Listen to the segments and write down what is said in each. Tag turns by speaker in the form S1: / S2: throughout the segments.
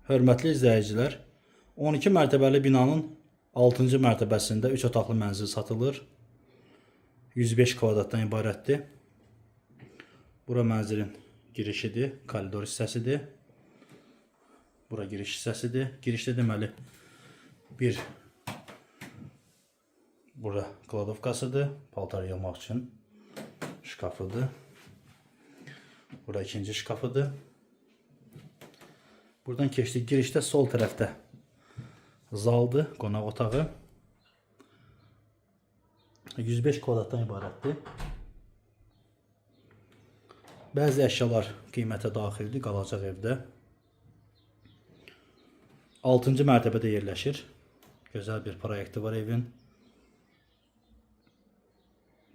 S1: Hörmətli izləyicilər, 12 mərtəbəli binanın 6-cı mərtəbəsində 3 otaqlı mənzil satılır. 105 kvadratdan ibarətdir. Bura mənzilin girişidir, koridor hissəsidir. Bura giriş hissəsidir. Girişdə deməli bir bura kladovkasıdır, paltar yığmaq üçün şkafıdır. Bura ikinci şkafıdır. Buradan keçdik. Girişdə sol tərəfdə zaldır, qonaq otağı. 105 kvadratdan ibarətdir. Bəzi əşyalar qiymətə daxildir, qalacaq evdə. 6-cı mərtəbədə yerləşir. Gözəl bir proyekti var evin.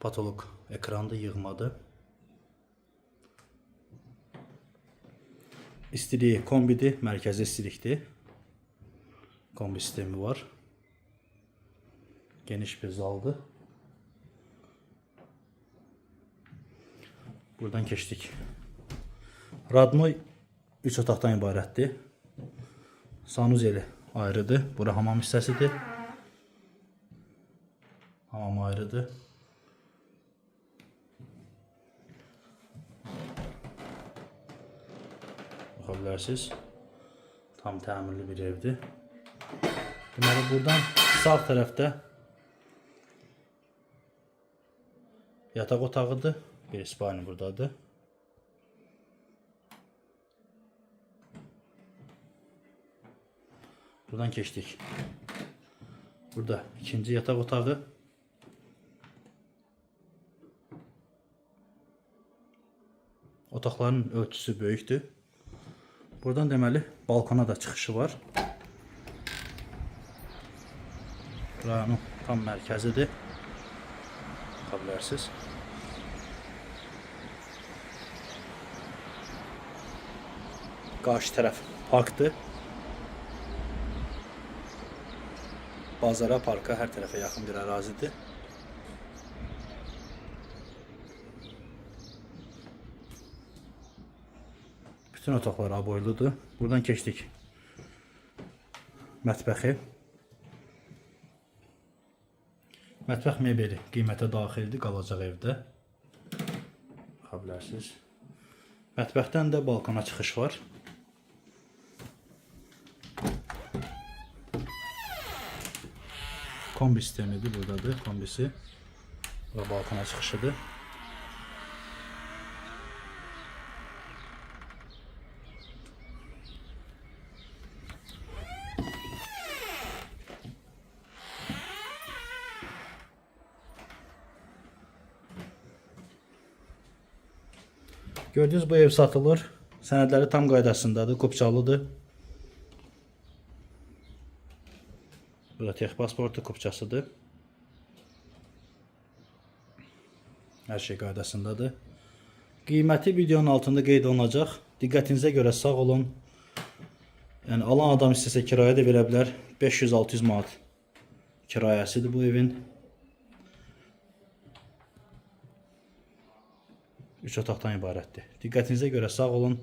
S1: Patolog ekrandır, yığmadır. İstiliyi kombidir, mərkəzi istilikdir. Kombi sistemi var. Geniş bir zaldır. Buradan keçdik. Radnoy 3 otaqdan ibarətdir. Sanuzeli ayrıdır. Bura hamam hissəsidir. Hamam ayrıdır. Baxa bilərsiniz. Tam təmirli bir evdir. Deməli, buradan sağ tərəfdə yataq otağıdır. Bir spalni buradadır. Buradan keçdik. Burada ikinci yataq otağı. Otaqların ölçüsü böyükdür. Buradan deməli balkona da çıxışı var. Buranın tam mərkəzidir. Baxa bilərsiniz. Qarşı tərəf parkdır. Bazara, parka, hər tərəfə yaxın bir ərazidir. Bütün otaqlar aboyludur. Buradan keçdik. Mətbəxi. Mətbəx mebeli qiymətə daxildir, qalacaq evdə. Baxa bilərsiniz. Mətbəxdən də balkona çıxış var. Kombi sistemidir, buradadır kombisi. Bura balkona çıxışıdır. Gördüğünüz bu ev satılır. Sənədləri tam qaydasındadır, kopçalıdır. Burada tex pasportu kopçasıdır. Hər şey qaydasındadır. Qiyməti videonun altında qeyd olunacaq. Diqqətinizə görə sağ olun. Yəni alan adam istəsə kirayə də verə bilər. 500-600 manat kirayəsidir bu evin. 3 otaqdan ibarətdir. Diqqətinizə görə sağ olun.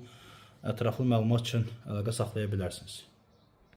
S1: Ətraflı məlumat üçün əlaqə saxlaya bilərsiniz.